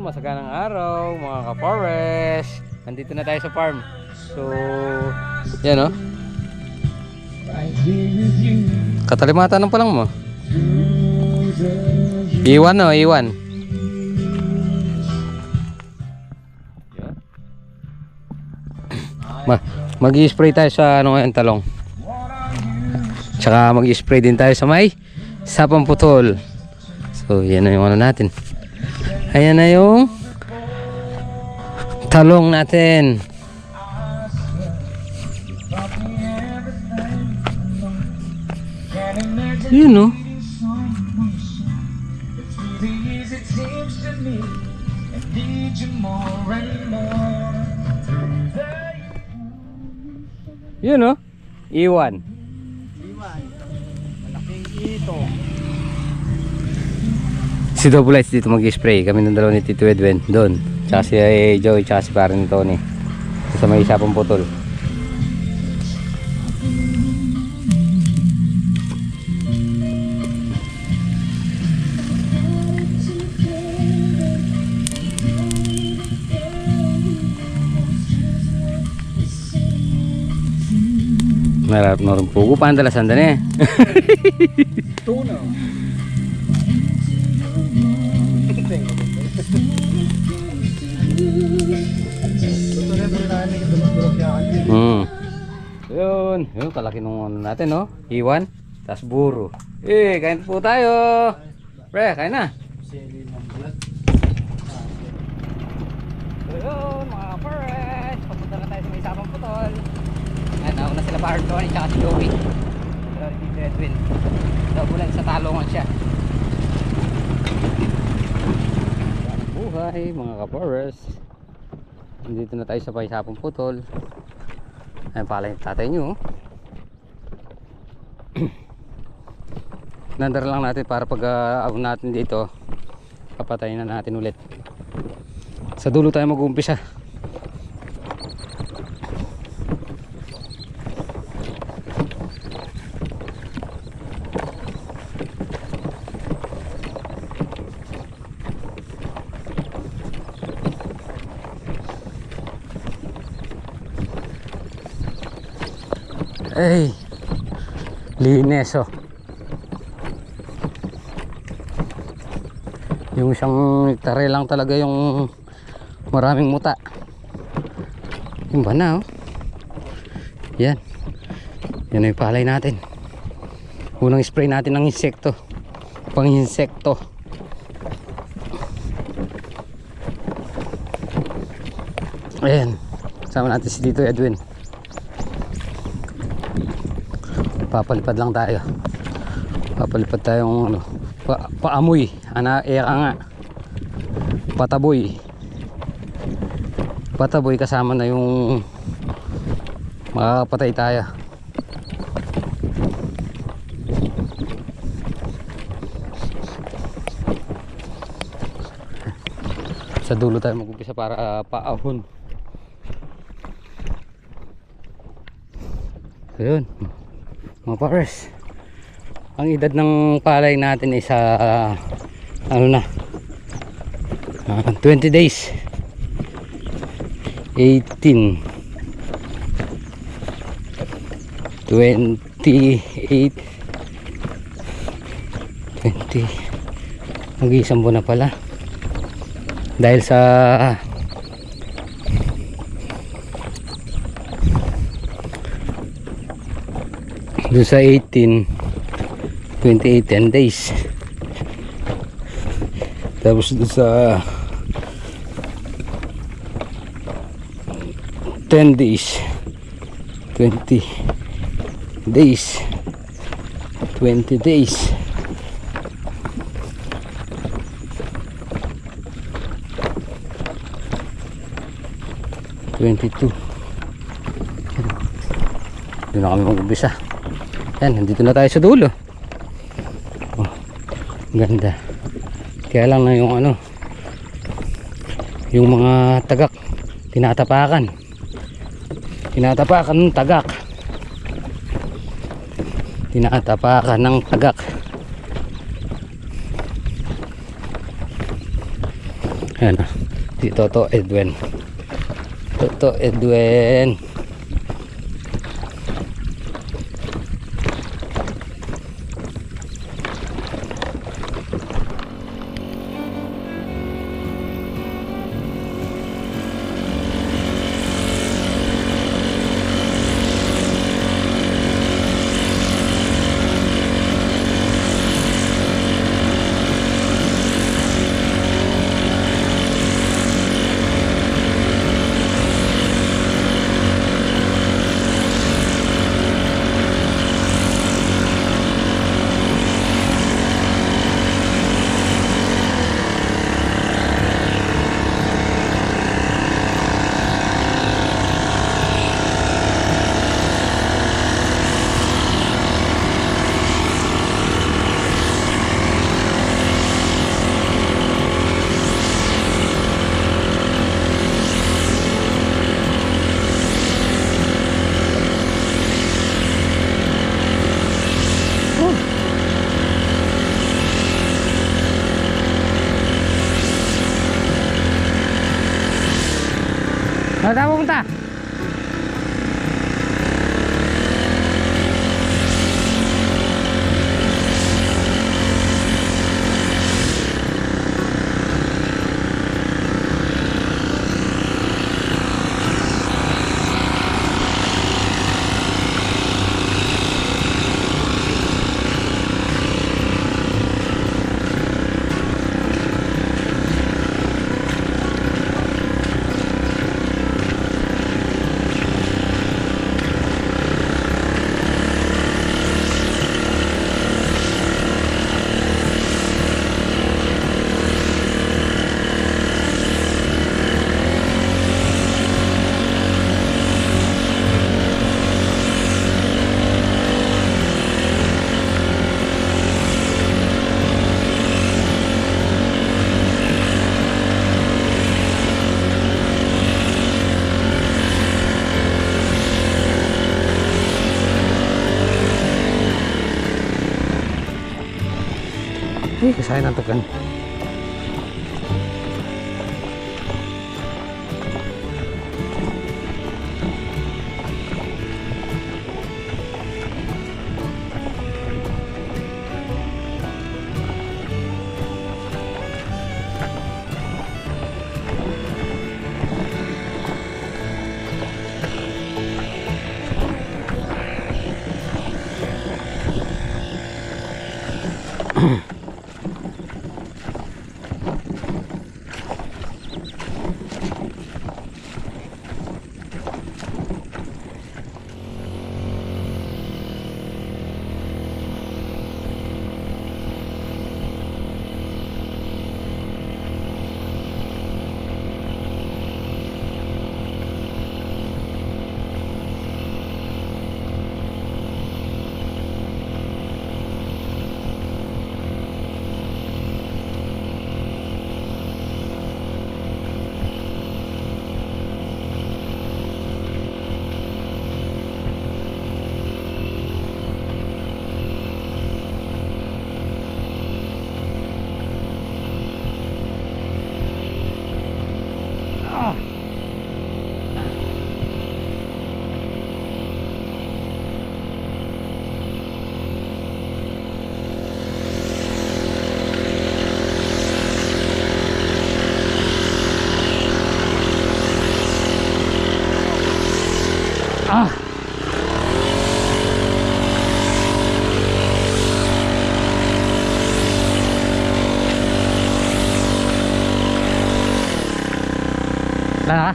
masaganang araw mga ka-forest. Nandito na tayo sa farm. So, yan o. Katalimatan ng palang mo. Iwan o, iwan. Mag-i-spray tayo sa ano ngayon, talong. Tsaka mag-i-spray din tayo sa may sapang putol. So, yan na yung ano natin. Ayan na yung talong natin. Yun no. Yun no. Iwan. Malaking ito. Si Double Lights dito mag-spray. Kami ng dalawa ni Tito Edwin doon. Tsaka si Joey, tsaka si parang ni Tony sa may sapang putol. Narap na rin pugo pa ang dalasan dan eh. Tuna. Yun, yun kalaki nung ano natin no. Iwan, tas buro. Kain po tayo. Pre, kain na. Yun mga forest, papunta na tayo sa may sapang putol. Ayan, nauna sila parang Tony tsaka si Joey. Dito Edwin. Dabulan sa talongan siya. Buhay mga ka-forest. Dito na tayo sa may sapang putol. Ayan pala yung tatay nyo. Nandar lang natin para pag abon natin dito, papatayin na natin ulit. Sa dulo tayo mag-uumpisa. Ay, linis oh. Yung isang hektare lang talaga yung maraming muta. Yung bana oh. Yan. Yan yung palay natin. Unang spray natin ng insekto. Pang insekto. Ayan. Sama natin si Tito Edwin. Papalipad lang tayo. Papalipad tayong ano, paamoy. Eka nga. Pataboy. Pataboy kasama na yung makakapatay tayo. Sa dulo tayo mag-umpisa para paahon. Ayun. Mga pares, ang edad ng palay natin ay sa ano na 20 days 18 28 20 mag-iisang buwan na pala dahil sa doon sa 18 28 10 days, tapos doon sa 10 days 20 days 20 days 22. Doon na kami mag-umpisa. Yan, nandito na tayo sa dulo. Oh, ganda. Kaya lang na yung ano, yung mga tagak tinatapakan ng tagak, tinatapakan ng tagak. Ayan o. Si Toto Edwin. Toto Edwin. Saan tayo pupunta? Saya nantikan. Nah.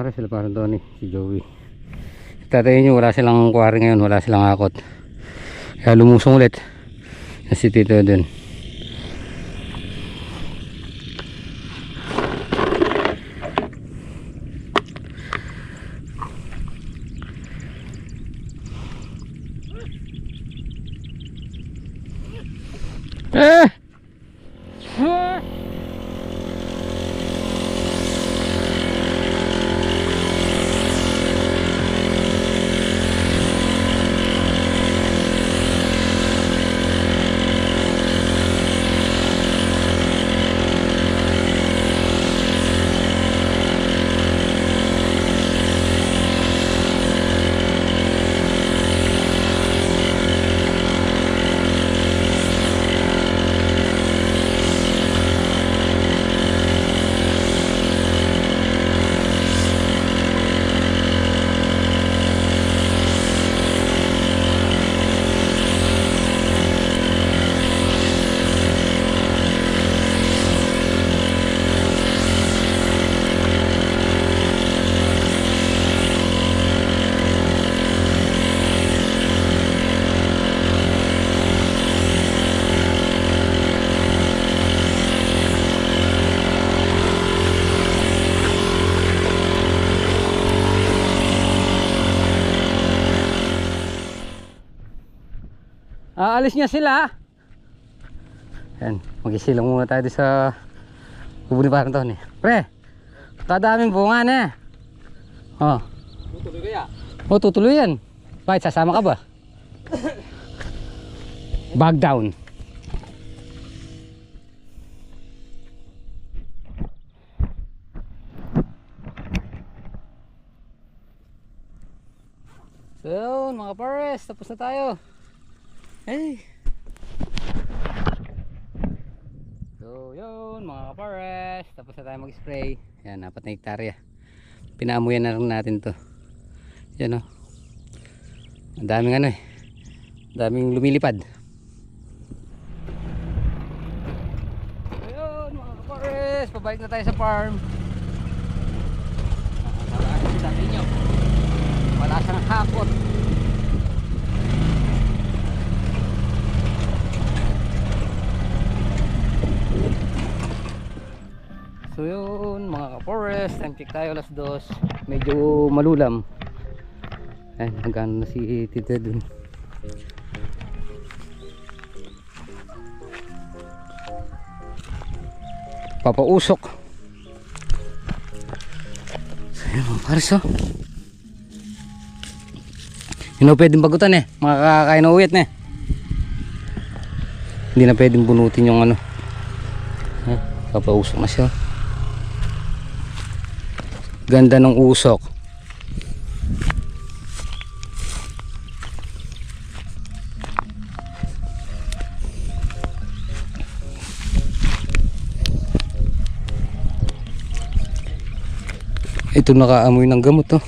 pare, sila parang Tony, si Joey. Tatayin nyo, wala silang kuwari ngayon, wala silang akot. Kaya lumusong ulit na si Tito dun. Eh! Ah! Aalis niya sila. Yan, mag-isilang muna tayo sa kubo ni parang Tony. Pre, kadaming bunga na. Oh. Tutuloy kaya? Oh, tutuloy yan. Bakit, sasama ka ba? Bag down. So yun mga pares, tapos na tayo. Hey. So yun mga kapares, tapos na tayo mag-spray. Yan, 4 na hektarya. Pinaamuyan na lang natin to. Yan o. Ang daming ano eh. Ang daming lumilipad. So yun mga kapares, pabalik na tayo sa farm. Wala siyang hakot. So yun mga ka-forest, time check tayo, alas 2. Medyo malulam. Ayan, hanggang na si Tito dun. Papausok. So yun mga pares oh. Hindi na pwedeng bagutan eh, makakakain na uwit na eh. Hindi na pwedeng bunutin yung ano. Papausok na siya. Ganda ng usok. Ito nakaamoy ng gamot to.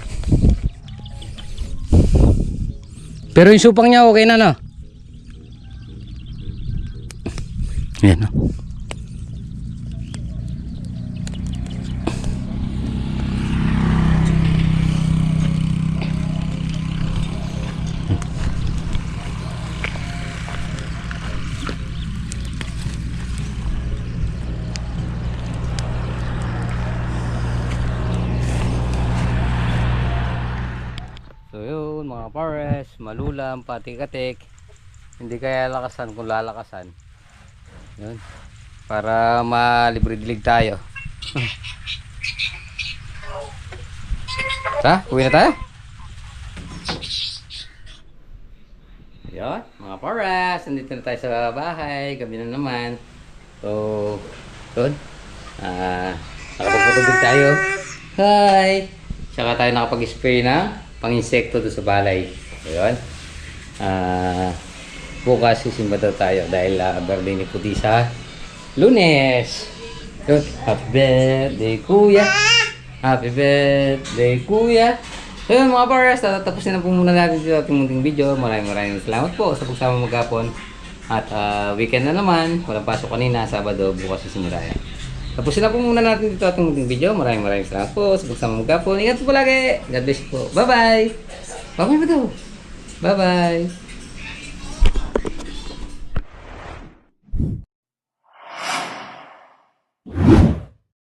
Pero yung supang niya okay na no? Yan no. Mga pares, malulam, patik-atik. Hindi kaya lakasan kung lalakasan. Yun. Para malibre-dilig tayo. Ha? Uwi na tayo? Yun, mga pares, nandito na tayo sa bahay. Gabi na naman. So, yun. Nakapagpatubig tayo. Hi! Tsaka tayo nakapag-spray na pang-insekto doon sa balay. Ayun. Bukas sisimba daw tayo dahil birthday ni Puti sa Lunes. Yun. Happy birthday kuya. Happy birthday kuya. So yun mga pares, tatapusin na po muna natin sa ating munting video. Maraming salamat po sa pagsama maghapon. At weekend na naman. Walang pasok kanina, Sabado, bukas sa Simuraya. Tapusin na po muna natin dito ating video. Maraming salamat po sa pagsama mga po. Ingat po lagi. God bless po. Bye-bye. Bye-bye ba daw? Bye-bye.